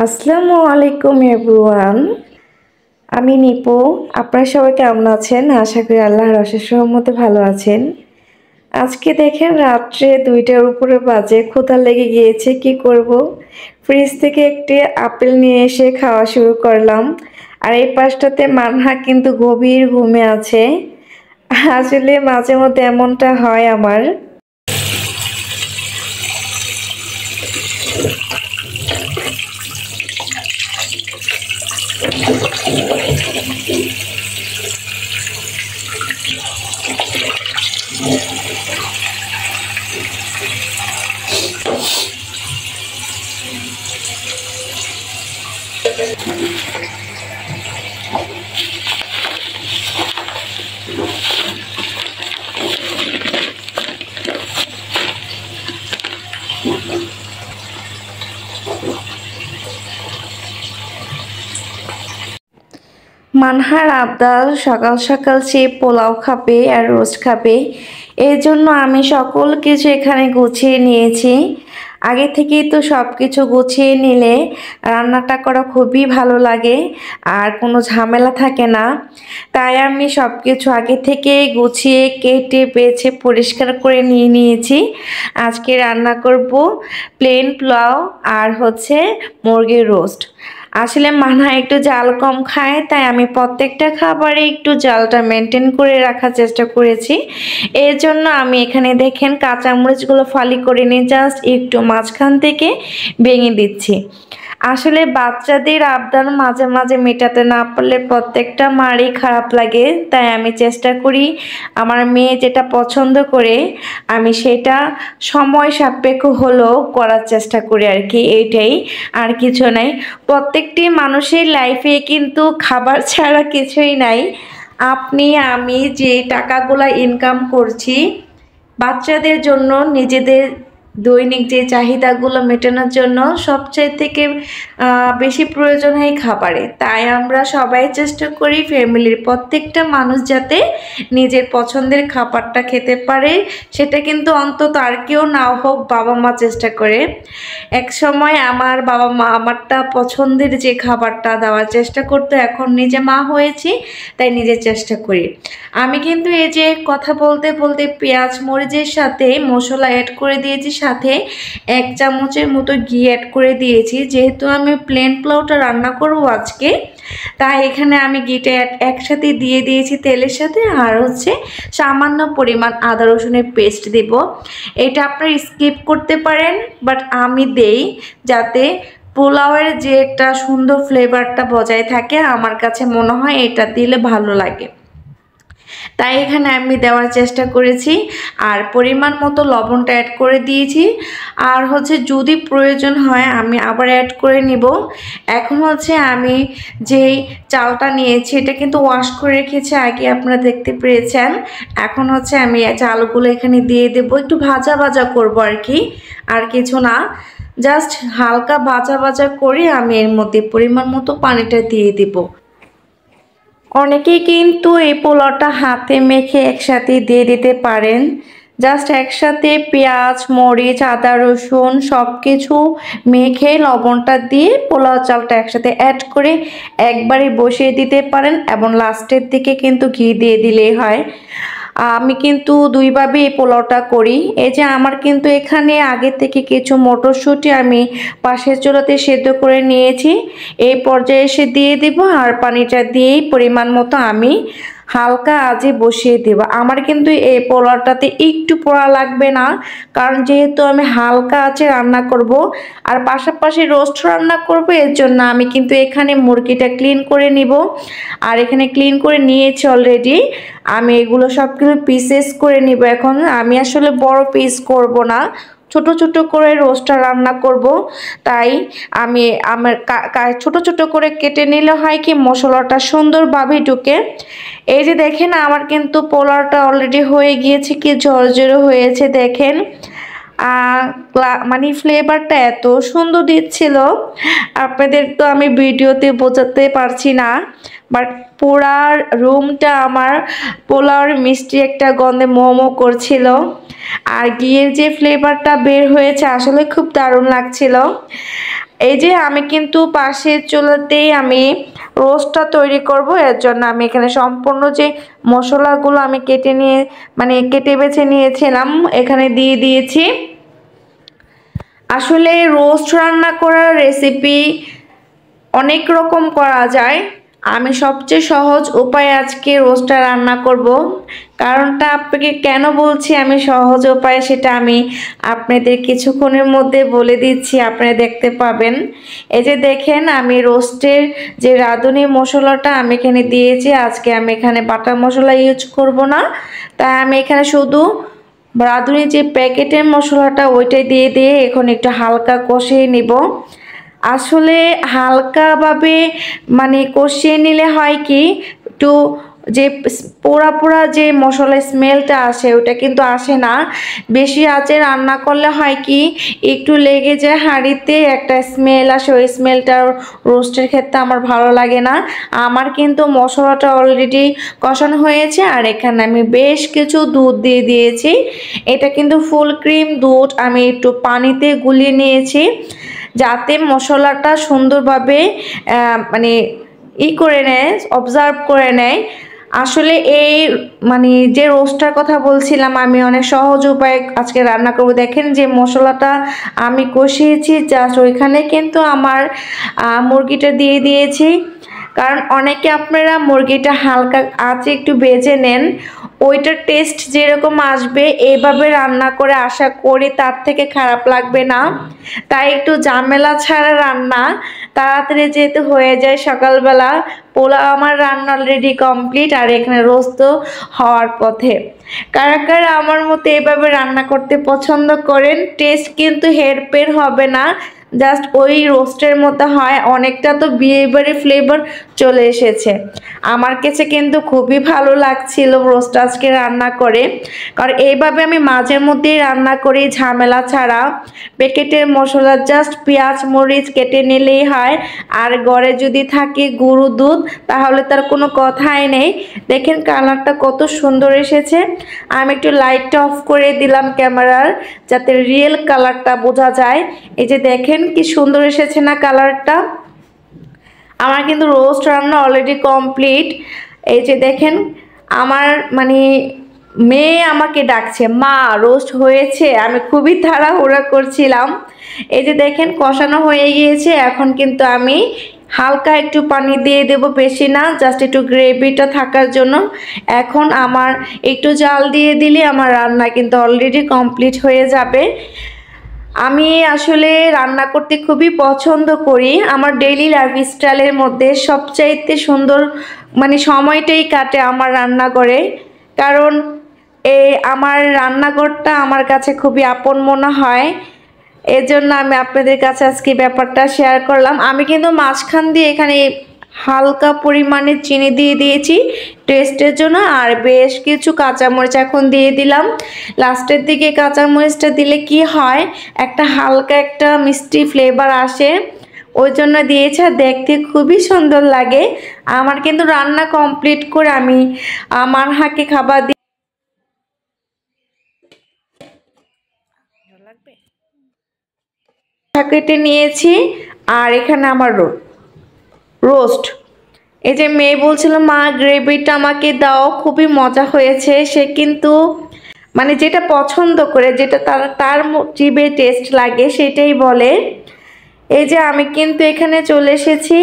আসসালামু আলাইকুম এভরিওয়ান। আমি নিপু। আপনারা সবাই কেমন আছেন? আশা করি আল্লাহর অশেষ রহমতে ভালো আছেন। আজকে দেখেন রাত্রে 2টার উপরে বাজে, ক্ষুধা লেগে গিয়েছে, কি করব। ফ্রিজ থেকে একটি আপেল নিয়ে এসে খাওয়া শুরু করলাম। আর এই পাশটাতে মানহা কিন্তু গভীর ঘুমে আছে। আসলে মাঝে মধ্যে এমনটা হয় আমার। মানহার আবদার সকাল সকাল সে পোলাও খাবে আর রোস্ট খাবে। এই জন্য আমি সকল কিছু এখানে গুছিয়ে নিয়েছি। আগে থেকেই তো সব কিছু গুছিয়ে নিলে রান্নাটা করা খুবই ভালো লাগে আর কোনো ঝামেলা থাকে না। তাই আমি সব কিছু আগে থেকে গুছিয়ে কেটে বেছে পরিষ্কার করে নিয়ে নিয়েছি। আজকে রান্না করব প্লেন পোলাও আর মুরগির রোস্ট। আসলে মানহা একটু জাল কম খায়, তাই আমি প্রত্যেকটা খাবারে একটু জালটা মেনটেন করে রাখার চেষ্টা করেছি। এর জন্য আমি এখানে দেখেন কাঁচামরিচগুলো ফালি করে নিয়ে জাস্ট একটু মাঝখান থেকে ভেঙে দিচ্ছি। আসলে বাচ্চাদের আবদার মাঝে মাঝে মেটাতে না পারলে প্রত্যেকটা মারই খারাপ লাগে। তাই আমি চেষ্টা করি আমার মেয়ে যেটা পছন্দ করে আমি সেটা সময় সাপেক্ষ হলেও করার চেষ্টা করি আর কি, এইটাই, আর কিছু নাই। প্রত্যেকটি মানুষের লাইফে কিন্তু খাবার ছাড়া কিছুই নাই। আপনি আমি যে টাকাগুলো ইনকাম করছি বাচ্চাদের জন্য, নিজেদের দৈনিক যে চাহিদাগুলো মেটানোর জন্য সবচেয়ে থেকে বেশি প্রয়োজন হয় খাবারে। তাই আমরা সবাই চেষ্টা করি ফ্যামিলির প্রত্যেকটা মানুষ যাতে নিজের পছন্দের খাবারটা খেতে পারে। সেটা কিন্তু অন্তত আর কেউ না হোক বাবা মা চেষ্টা করে। এক সময় আমার বাবা মা আমারটা পছন্দের যে খাবারটা দেওয়ার চেষ্টা করতো, এখন নিজে মা হয়েছি তাই নিজে চেষ্টা করি। আমি কিন্তু এই যে কথা বলতে বলতে পেঁয়াজ মরিচের সাথে মশলা অ্যাড করে দিয়েছি, সাথে 1 চামচের মতো ঘি অ্যাড করে দিয়েছি। যেহেতু আমি প্লেন পোলাওটা রান্না করবো আজকে, তাই এখানে আমি ঘিটা একসাথে দিয়ে দিয়েছি তেলের সাথে। আর সামান্য পরিমাণ আদা রসুনের পেস্ট দেব। এটা আপনারা স্কিপ করতে পারেন, বাট আমি দেই যাতে পোলাওয়ের যে একটা সুন্দর ফ্লেভারটা বজায় থাকে। আমার কাছে মনে হয় এটা দিলে ভালো লাগে, তাই এখানে আমি দেওয়ার চেষ্টা করেছি। আর পরিমাণ মতো লবণটা অ্যাড করে দিয়েছি। আর যদি প্রয়োজন হয় আমি আবার অ্যাড করে নিব। এখন আমি যেই চালটা নিয়েছি এটা কিন্তু ওয়াশ করে রেখেছি আগে, আপনারা দেখতে পেয়েছেন। এখন আমি চালগুলো এখানে দিয়ে দেব, একটু ভাজা ভাজা করব আর কি, আর কিছু না। জাস্ট হালকা ভাজা ভাজা করে আমি এর মধ্যে পরিমাণ মতো পানিটা দিয়ে দিব। অনেকেই কিন্তু এই পোলাওটা হাতে মেখে একসাথে দিয়ে দিতে পারেন। জাস্ট একসাথে পেঁয়াজ মরিচ আদা রসুন সব কিছু মেখে লবণটা দিয়ে পোলাও চালটা একসাথে অ্যাড করে একবারে বসিয়ে দিতে পারেন, এবং লাস্টের দিকে কিন্তু ঘি দিয়ে দিলেই হয়। আমি কিন্তু দুইভাবে এই পোলাওটা করি। এই যে আমার কিন্তু এখানে আগে থেকে কিছু মটরশুঁটি আমি পাশের চুলাতে সেদ্ধ করে নিয়েছি, এই পর্যায়ে এসে দিয়ে দিব। আর পানিটা দিয়েই পরিমাণ মতো আমি হালকা আঁচে বসিয়ে দেব। আমার কিন্তু এই পোলাওটাতে একটু পোড়া লাগবে না, কারণ যেহেতু আমি হালকা আঁচে রান্না করব আর পাশাপাশি রোস্ট রান্না করব, এর জন্য আমি কিন্তু এখানে মুরগিটা ক্লিন করে নিব। আর এখানে ক্লিন করে নিয়েছি অলরেডি। আমি এগুলো সব কিছু পিসেস করে নিব। এখন আমি আসলে বড় পিস করব না, ছোট ছোট করে রোস্টটা রান্না করব। তাই আমি আমার ছোট ছোট করে কেটে নিলে হয় কি মশলাটা সুন্দরভাবে ঢুকে। এই যে দেখেন আমার কিন্তু পোলাওটা অলরেডি হয়ে গিয়েছে, কি ঝরঝরে হয়েছে দেখেন। মানে ফ্লেভারটা এত সুন্দর দিচ্ছিল, আপনাদের তো আমি ভিডিওতে বোঝাতে পারছি না। বাট পুরা রুমটা আমার পোলাওর মিষ্টি একটা গন্ধে মোমো করছিল। আর ঘিয়ের যে ফ্লেভারটা বের হয়েছে আসলে খুব দারুণ লাগছিল। এই যে আমি কিন্তু পাশের চুলাতেই আমি রোস্টটা তৈরি করব। এর জন্য আমি এখানে সম্পূর্ণ যে মশলাগুলো আমি কেটে বেছে নিয়েছিলাম এখানে দিয়ে দিয়েছি। আসলে রোস্ট রান্না করার রেসিপি অনেক রকম করা যায়, আমি সবচেয়ে সহজ উপায়ে আজকে রোস্টটা রান্না করব। কারণটা আপনাকে কেন বলছি আমি সহজ উপায়ে, সেটা আমি আপনাদের কিছুক্ষণের মধ্যে বলে দিচ্ছি, আপনারা দেখতে পাবেন। এই যে দেখেন আমি রোস্টের যে রাঁধুনি মশলাটা আমি এখানে দিয়েছি। আজকে আমি এখানে বাটা মশলা ইউজ করব না, তাই আমি এখানে শুধু রাঁধুনি যে প্যাকেটের মশলাটা ওইটাই দিয়ে এখন একটু হালকা কষিয়ে নিব। আসলে হালকাভাবে কষিয়ে নিলে হয় কি, একটু যে পোড়া পোড়া যে মশলার স্মেলটা আসে ওটা কিন্তু আসে না। বেশি আঁচে রান্না করলে হয় কি, একটু লেগে যায় হাঁড়িতে, একটা স্মেল আসে, ওই স্মেলটা রোস্টের ক্ষেত্রে আমার ভালো লাগে না। আমার কিন্তু মশলাটা অলরেডি কষানো হয়েছে, আর এখানে আমি বেশ কিছু দুধ দিয়ে দিয়েছি। এটা কিন্তু ফুল ক্রিম দুধ আমি একটু পানিতে গুলিয়ে নিয়েছি, যাতে মশলাটা সুন্দরভাবে করে নেয়, অবজার্ভ করে নেয়। আসলে এই যে রোস্টার কথা বলছিলাম আমি, অনেক সহজ উপায়ে আজকে রান্না করব। দেখেন যে মশলাটা আমি কষিয়েছি, জাস্ট ওইখানে কিন্তু আমার মুরগিটা দিয়ে দিয়েছি। কারণ অনেকে আপনারা মুরগিটা হালকা আঁচে একটু ভেজে নেন, ওইটার টেস্ট যেরকম আসবে এইভাবে রান্না করে আশা করি তার থেকে খারাপ লাগবে না। তাই একটু ঝামেলা ছাড়া রান্না, তাড়াতাড়ি যেহেতু হয়ে যায়। সকালবেলা পোলাও আমার রান্না অলরেডি কমপ্লিট, আর এখানে রোস্ট হওয়ার পথে। কারা কারা আমার মতো এভাবে রান্না করতে পছন্দ করেন? টেস্ট কিন্তু হেরফের হবে না, জাস্ট ওই রোস্টের মতো হয়। অনেকটা তো বিয়েবাড়ি ফ্লেভার চলে এসেছে। আমার কাছে কিন্তু খুবই ভালো লাগছিল রোস্ট আজকে রান্না করে, কারণ এইভাবে আমি মাঝে মধ্যেই রান্না করি ঝামেলা ছাড়া। প্যাকেটের মশলা জাস্ট পেঁয়াজ মরিচ কেটে নিলেই হয়, আর ঘরে যদি থাকে গরু দুধ তাহলে তার কোনো কথাই নেই। দেখেন কালারটা কত সুন্দর এসেছে। আমি একটু লাইটটা অফ করে দিলাম ক্যামেরার, যাতে রিয়েল কালারটা বোঝা যায়। এই যে দেখেন কি সুন্দর এসেছে না কালারটা। আমার কিন্তু রোস্ট রান্না অলরেডি কমপ্লিট। এই যে দেখেন আমার মেয়ে আমাকে ডাকছে, মা রোস্ট হয়েছে। আমি খুবই তাড়াহুড়া করছিলাম। এই যে দেখেন কষানো হয়ে গিয়েছে, এখন কিন্তু আমি হালকা একটু পানি দিয়ে দেব, বেশি না, জাস্ট একটু গ্রেভিটা থাকার জন্য। এখন আমার একটু জাল দিয়ে দিলে আমার রান্না কিন্তু অলরেডি কমপ্লিট হয়ে যাবে। আমি আসলে রান্না করতে খুবই পছন্দ করি। আমার ডেইলি লাইফস্টাইলের মধ্যে সবচাইতে সুন্দর সময়টাই কাটে আমার রান্নাঘরে। কারণ আমার রান্নাঘরটা আমার কাছে খুবই আপন মনে হয়। এজন্য আমি আপনাদের কাছে আজকে ব্যাপারটা শেয়ার করলাম। আমি কিন্তু মাঝখান দিয়ে এখানে হালকা পরিমাণে চিনি দিয়ে দিয়েছি টেস্টের জন্য, আর বেশ কিছু কাঁচামরিচ এখন দিয়ে দিলাম। লাস্টের দিকে কাঁচামরিচটা দিলে কি হয়, একটা হালকা একটা মিষ্টি ফ্লেভার আসে, ওই জন্য দিয়েছি। আর দেখতে খুবই সুন্দর লাগে। আমার কিন্তু রান্না কমপ্লিট করে আমি আমার হাঁকে খাবার দিয়ে কেটে নিয়েছি। আর এখানে আমার রোস্ট, এই যে মেয়ে বলছিল মা গ্রেভিটা আমাকে দাও, খুবই মজা হয়েছে। সে কিন্তু যেটা পছন্দ করে, যেটা তার জিভে টেস্ট লাগে সেটাই বলে। এই যে আমি কিন্তু এখানে চলে এসেছি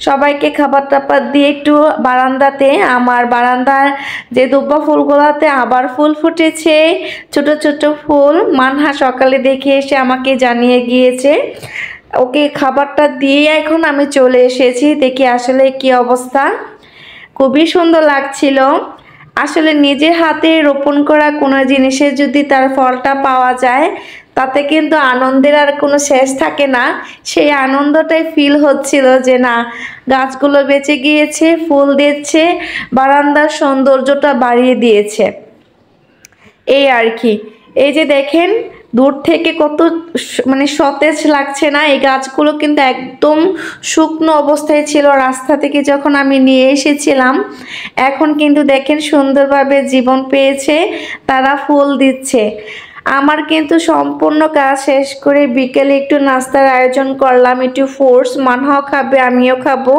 সবাইকে খাবার টাবার দিয়ে একটু বারান্দাতে। আমার বারান্দার যে দুব্বা ফুলগুলোতে আবার ফুল ফুটেছে, ছোট ছোট ফুল। মানহা সকালে দেখে এসে আমাকে জানিয়ে গিয়েছে। ওকে খাবারটা দিয়ে এখন আমি চলে এসেছি, দেখি আসলে কি অবস্থা। খুবই সুন্দর লাগছিল। আসলে নিজের হাতে রোপণ করা কোনো জিনিসের যদি তার ফলটা পাওয়া যায়, তাতে কিন্তু আনন্দের আর কোনো শেষ থাকে না। সেই আনন্দটাই ফিল হচ্ছিল যে না, গাছগুলো বেঁচে গিয়েছে, ফুল দিচ্ছে, বারান্দার সৌন্দর্যটা বাড়িয়ে দিয়েছে, এই আর কি। এই যে দেখেন দূর থেকে কত সতেজ লাগছে না। এই গাছগুলো কিন্তু একদম শুকনো অবস্থায় ছিল রাস্তা থেকে যখন আমি নিয়ে এসেছিলাম। এখন কিন্তু দেখেন সুন্দরভাবে জীবন পেয়েছে, তারা ফুল দিচ্ছে। আমার কিন্তু সম্পূর্ণ কাজ শেষ করে বিকেলে একটু নাস্তার আয়োজন করলাম, একটু ফ্রুটস, মানহাও খাবে আমিও খাবো।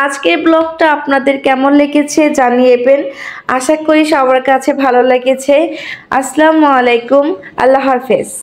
আজকের ব্লগটা আপনাদের কেমন লেগেছে জানিয়েবেন, আশা করি সবার কাছে ভালো লেগেছে। আসসালামু আলাইকুম, আল্লাহ হাফেজ।